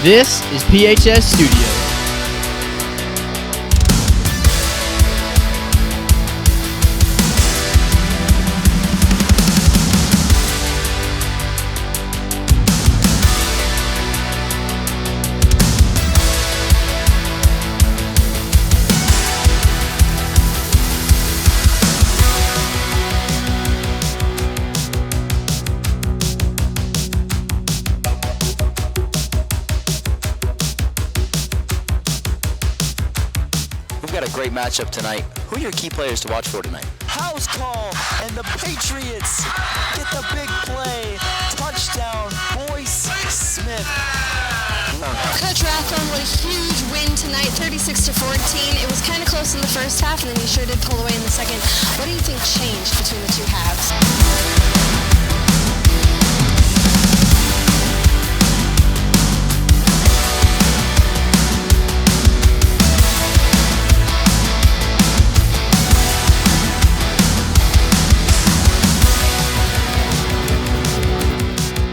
This is PHS Studios. We've got a great matchup tonight. Who are your key players to watch for tonight? House call, and the Patriots get the big play. Touchdown, Boyce Smith. Coach Rathbone, what a huge win tonight, 36-14. It was kind of close in the first half, and then you sure did pull away in the second. What do you think changed between the two halves?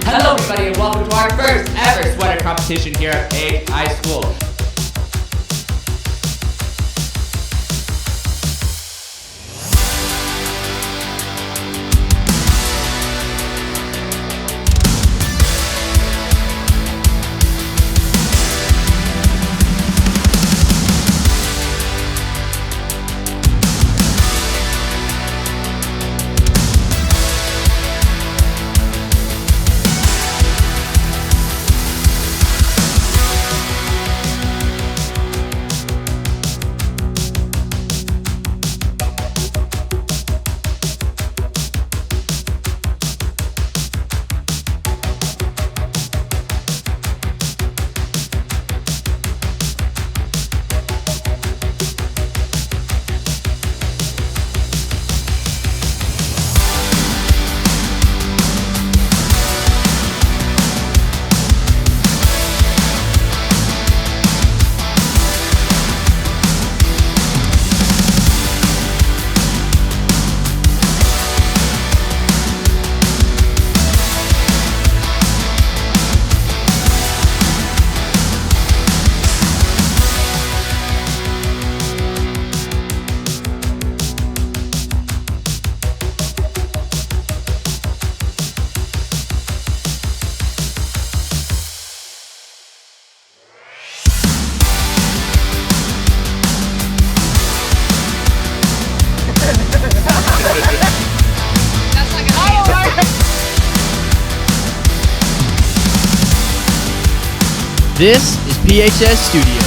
Hello everybody and welcome to our first ever sweater competition here at PHS High School. This is PHS Studios.